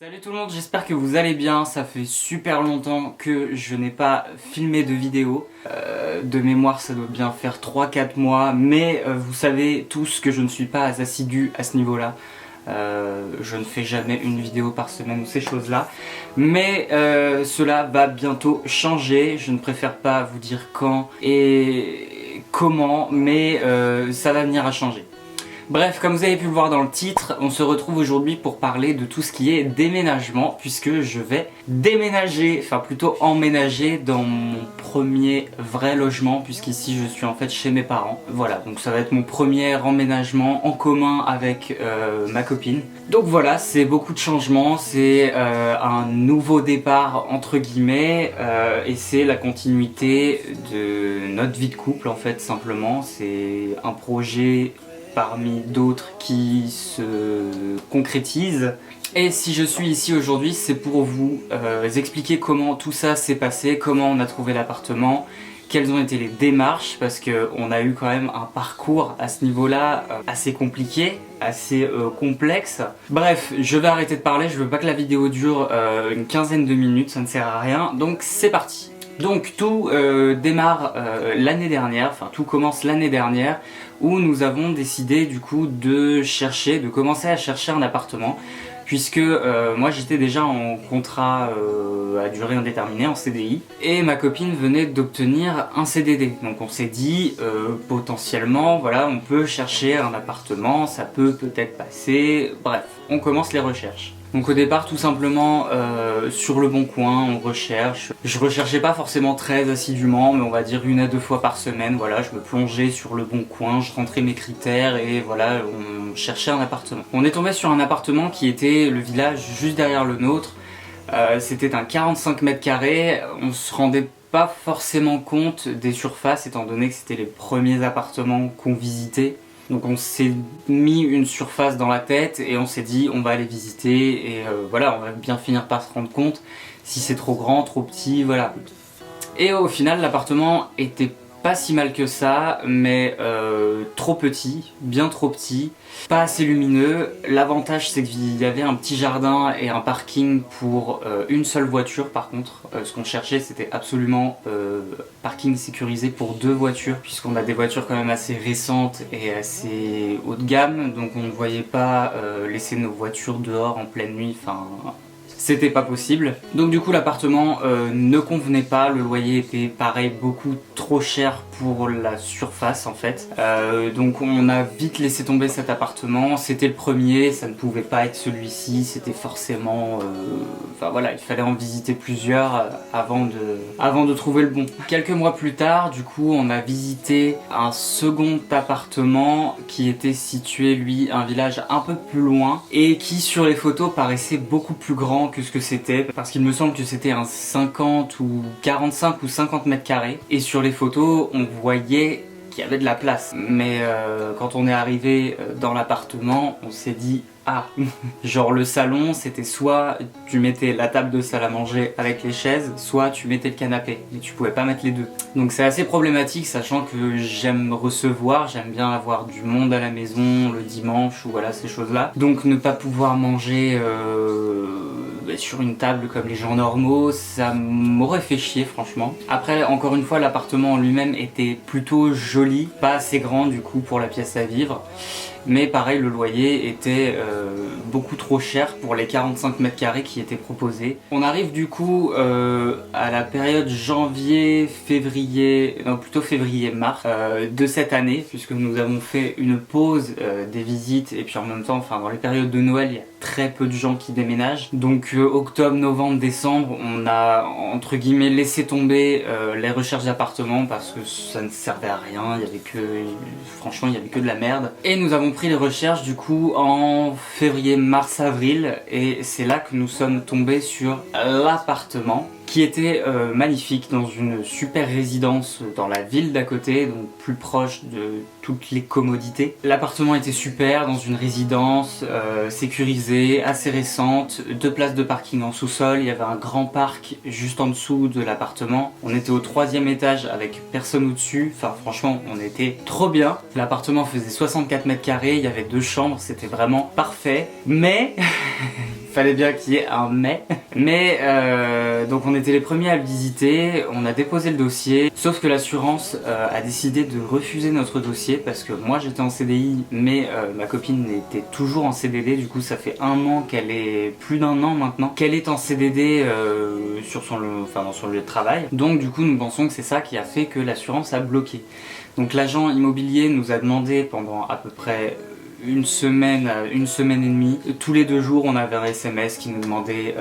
Salut tout le monde, j'espère que vous allez bien. Ça fait super longtemps que je n'ai pas filmé de vidéo. De mémoire ça doit bien faire 3-4 mois, mais vous savez tous que je ne suis pas assidu à ce niveau-là. Je ne fais jamais une vidéo par semaine ou ces choses-là. Mais cela va bientôt changer. Je ne préfère pas vous dire quand et comment, mais ça va venir à changer. Bref, comme vous avez pu le voir dans le titre, on se retrouve aujourd'hui pour parler de tout ce qui est déménagement, puisque je vais déménager, enfin plutôt emménager dans mon premier vrai logement, puisqu'ici je suis en fait chez mes parents. Voilà, donc ça va être mon premier emménagement en commun avec ma copine. Donc voilà, c'est beaucoup de changements, c'est un nouveau départ entre guillemets, et c'est la continuité de notre vie de couple en fait, simplement. C'est un projet parmi d'autres qui se concrétisent. Et si je suis ici aujourd'hui, c'est pour vous expliquer comment tout ça s'est passé, comment on a trouvé l'appartement, quelles ont été les démarches, parce qu'on a eu quand même un parcours à ce niveau-là assez compliqué, assez complexe. Bref, je vais arrêter de parler, je veux pas que la vidéo dure une quinzaine de minutes, ça ne sert à rien, donc c'est parti. Donc tout démarre l'année dernière, enfin tout commence l'année dernière, où nous avons décidé du coup de commencer à chercher un appartement, puisque moi j'étais déjà en contrat à durée indéterminée, en CDI, et ma copine venait d'obtenir un CDD. Donc on s'est dit potentiellement voilà, on peut chercher un appartement, ça peut peut-être passer, bref, on commence les recherches. Donc au départ tout simplement sur le bon coin on recherche. Je recherchais pas forcément très assidûment, mais on va dire 1 à 2 fois par semaine, voilà, je me plongeais sur le bon coin, je rentrais mes critères et voilà, on cherchait un appartement. On est tombé sur un appartement qui était le village juste derrière le nôtre. C'était un 45 mètres carrés, on se rendait pas forcément compte des surfaces étant donné que c'était les premiers appartements qu'on visitait. Donc on s'est mis une surface dans la tête et on s'est dit on va aller visiter et voilà, on va bien finir par se rendre compte si c'est trop grand, trop petit, voilà. Et au final l'appartement était pas si mal que ça, mais trop petit, bien trop petit, pas assez lumineux. L'avantage c'est qu'il y avait un petit jardin et un parking pour une seule voiture. Par contre, ce qu'on cherchait c'était absolument parking sécurisé pour 2 voitures, puisqu'on a des voitures quand même assez récentes et assez haut de gamme, donc on ne voyait pas laisser nos voitures dehors en pleine nuit, enfin... C'était pas possible. Donc du coup l'appartement ne convenait pas, le loyer était pareil beaucoup trop cher pour la surface en fait. Donc on a vite laissé tomber cet appartement, c'était le premier, ça ne pouvait pas être celui-ci, c'était forcément... Enfin voilà, il fallait en visiter plusieurs avant de trouver le bon. Quelques mois plus tard, du coup on a visité un second appartement qui était situé lui un village un peu plus loin et qui sur les photos paraissait beaucoup plus grand que ce que c'était, parce qu'il me semble que c'était un 50 ou 45 ou 50 mètres carrés et sur les photos on voyait qu'il y avait de la place, mais quand on est arrivé dans l'appartement on s'est dit ah, genre le salon c'était soit tu mettais la table de salle à manger avec les chaises, soit tu mettais le canapé, mais tu pouvais pas mettre les deux. Donc c'est assez problématique, sachant que j'aime recevoir, j'aime bien avoir du monde à la maison le dimanche ou voilà ces choses là. Donc ne pas pouvoir manger sur une table comme les gens normaux, ça m'aurait fait chier franchement. Après encore une fois l'appartement en lui-même était plutôt joli, pas assez grand du coup pour la pièce à vivre. Mais pareil, le loyer était beaucoup trop cher pour les 45 mètres carrés qui étaient proposés. On arrive du coup à la période janvier-février, non plutôt février-mars de cette année, puisque nous avons fait une pause des visites et puis en même temps, enfin dans les périodes de Noël, il y a très peu de gens qui déménagent. Donc octobre, novembre, décembre, on a entre guillemets laissé tomber les recherches d'appartements parce que ça ne servait à rien, il y avait que, franchement il y avait que de la merde. Et nous avons pris les recherches du coup en février, mars, avril, et c'est là que nous sommes tombés sur l'appartement qui était magnifique, dans une super résidence dans la ville d'à côté, donc plus proche de toutes les commodités. L'appartement était super, dans une résidence sécurisée, assez récente, 2 places de parking en sous-sol, il y avait un grand parc juste en dessous de l'appartement. On était au 3e étage avec personne au-dessus, enfin franchement on était trop bien. L'appartement faisait 64 mètres carrés, il y avait 2 chambres, c'était vraiment parfait, mais... fallait bien qu'il y ait un mais. Mais donc on était les premiers à le visiter, on a déposé le dossier, sauf que l'assurance a décidé de refuser notre dossier parce que moi j'étais en CDI, mais ma copine était toujours en CDD. Du coup ça fait un an qu'elle est, plus d'un an maintenant, qu'elle est en CDD sur dans son lieu de travail. Donc du coup nous pensons que c'est ça qui a fait que l'assurance a bloqué. Donc l'agent immobilier nous a demandé pendant à peu près une semaine et demie, tous les 2 jours on avait un SMS qui nous demandait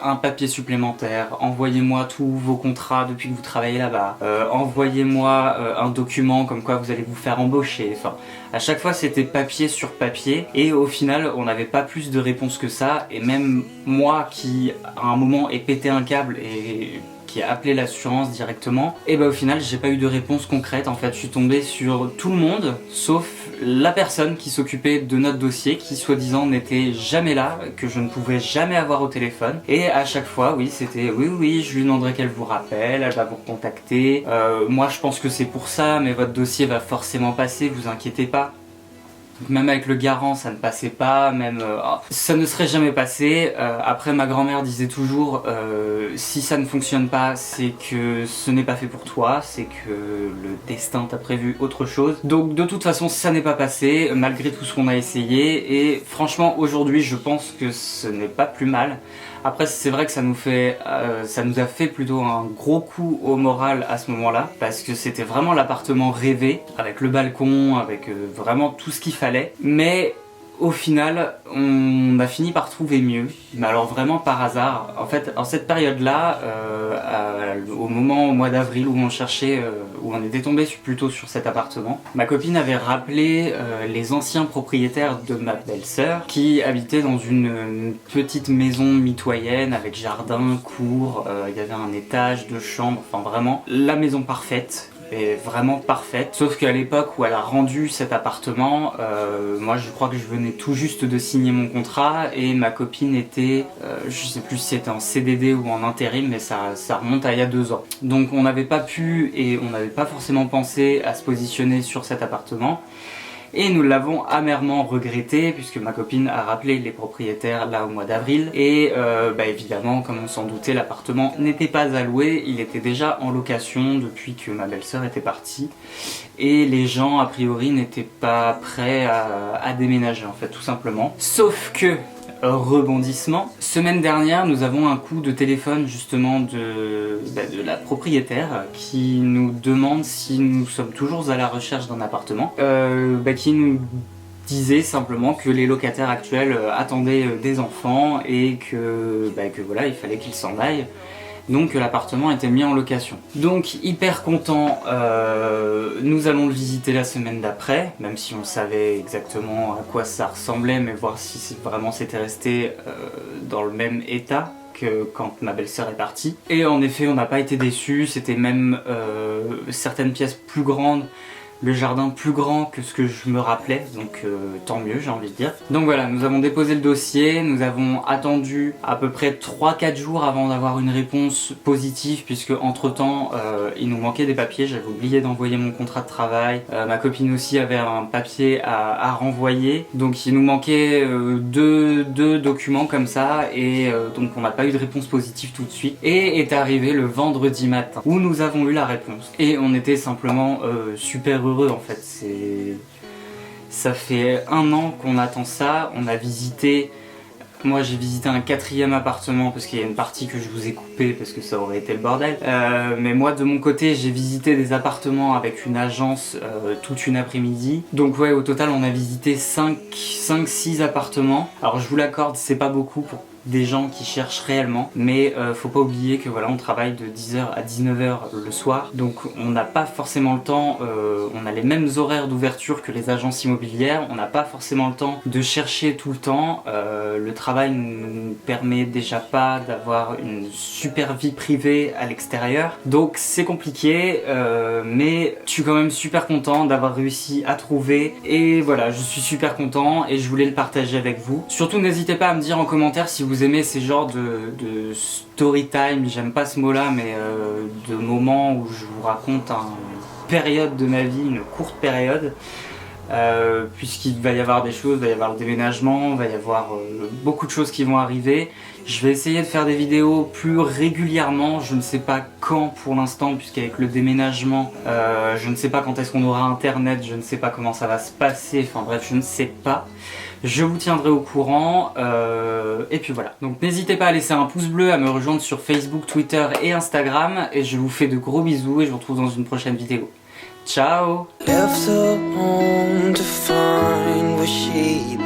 un papier supplémentaire, envoyez-moi tous vos contrats depuis que vous travaillez là-bas, envoyez-moi un document comme quoi vous allez vous faire embaucher. Enfin, à chaque fois c'était papier sur papier et au final on n'avait pas plus de réponses que ça. Et même moi qui à un moment ai pété un câble et qui a appelé l'assurance directement, et bah au final j'ai pas eu de réponse concrète. En fait je suis tombé sur tout le monde sauf la personne qui s'occupait de notre dossier, qui soi-disant n'était jamais là, que je ne pouvais jamais avoir au téléphone. Et à chaque fois oui c'était oui je lui demanderai qu'elle vous rappelle, elle va vous recontacter, moi je pense que c'est pour ça mais votre dossier va forcément passer, vous inquiétez pas. Même avec le garant ça ne passait pas, même ça ne serait jamais passé. Après ma grand-mère disait toujours si ça ne fonctionne pas c'est que ce n'est pas fait pour toi, c'est que le destin t'a prévu autre chose. Donc de toute façon ça n'est pas passé malgré tout ce qu'on a essayé et franchement aujourd'hui je pense que ce n'est pas plus mal. Après c'est vrai que ça nous a fait plutôt un gros coup au moral à ce moment-là parce que c'était vraiment l'appartement rêvé avec le balcon, avec vraiment tout ce qu'il fallait. Mais au final, on a fini par trouver mieux, mais alors vraiment par hasard. En fait, en cette période-là, au mois d'avril où on cherchait, où on était tombé plutôt sur cet appartement, ma copine avait rappelé les anciens propriétaires de ma belle-sœur qui habitaient dans une petite maison mitoyenne avec jardin, cour, il y avait un étage, 2 chambres, enfin vraiment la maison parfaite. Et vraiment parfaite, sauf qu'à l'époque où elle a rendu cet appartement, moi je crois que je venais tout juste de signer mon contrat et ma copine était, je sais plus si c'était en CDD ou en intérim, mais ça remonte à il y a 2 ans. Donc on n'avait pas pu et on n'avait pas forcément pensé à se positionner sur cet appartement. Et nous l'avons amèrement regretté puisque ma copine a rappelé les propriétaires là au mois d'avril et évidemment comme on s'en doutait l'appartement n'était pas alloué, il était déjà en location depuis que ma belle-sœur était partie et les gens a priori n'étaient pas prêts à déménager en fait tout simplement. Sauf que rebondissement. Semaine dernière, nous avons un coup de téléphone justement de la propriétaire qui nous demande si nous sommes toujours à la recherche d'un appartement, qui nous disait simplement que les locataires actuels attendaient des enfants et que voilà, il fallait qu'ils s'en aillent. Donc l'appartement était mis en location. Donc hyper content, nous allons le visiter la semaine d'après, même si on savait exactement à quoi ça ressemblait, mais voir si vraiment c'était resté dans le même état que quand ma belle-sœur est partie. Et en effet on n'a pas été déçus, c'était même certaines pièces plus grandes, le jardin plus grand que ce que je me rappelais, donc tant mieux j'ai envie de dire. Donc voilà, nous avons déposé le dossier, nous avons attendu à peu près 3-4 jours avant d'avoir une réponse positive puisque entre temps il nous manquait des papiers, j'avais oublié d'envoyer mon contrat de travail, ma copine aussi avait un papier à renvoyer, donc il nous manquait deux documents comme ça et donc on n'a pas eu de réponse positive tout de suite et est arrivé le vendredi matin où nous avons eu la réponse et on était simplement super heureux en fait. Ça fait 1 an qu'on attend ça, on a visité, moi j'ai visité un 4e appartement parce qu'il y a une partie que je vous ai coupée parce que ça aurait été le bordel, mais moi de mon côté j'ai visité des appartements avec une agence toute une après-midi, donc ouais au total on a visité 5-6 appartements. Alors je vous l'accorde, c'est pas beaucoup pour des gens qui cherchent réellement, mais faut pas oublier que voilà on travaille de 10h à 19h le soir, donc on n'a pas forcément le temps, on a les mêmes horaires d'ouverture que les agences immobilières, on n'a pas forcément le temps de chercher tout le temps, le travail ne nous permet déjà pas d'avoir une super vie privée à l'extérieur, donc c'est compliqué, mais je suis quand même super content d'avoir réussi à trouver et voilà, je suis super content et je voulais le partager avec vous. Surtout n'hésitez pas à me dire en commentaire si vous aimez ces genres de story time, j'aime pas ce mot là, mais de moments où je vous raconte une période de ma vie, une courte période. puisqu'il va y avoir des choses, il va y avoir le déménagement, il va y avoir beaucoup de choses qui vont arriver. Je vais essayer de faire des vidéos plus régulièrement, je ne sais pas quand pour l'instant, puisqu'avec le déménagement, je ne sais pas quand est-ce qu'on aura internet, je ne sais pas comment ça va se passer, enfin bref, je ne sais pas. Je vous tiendrai au courant, et puis voilà. Donc n'hésitez pas à laisser un pouce bleu, à me rejoindre sur Facebook, Twitter et Instagram, et je vous fais de gros bisous et je vous retrouve dans une prochaine vidéo. Ciao! Left her home to find where she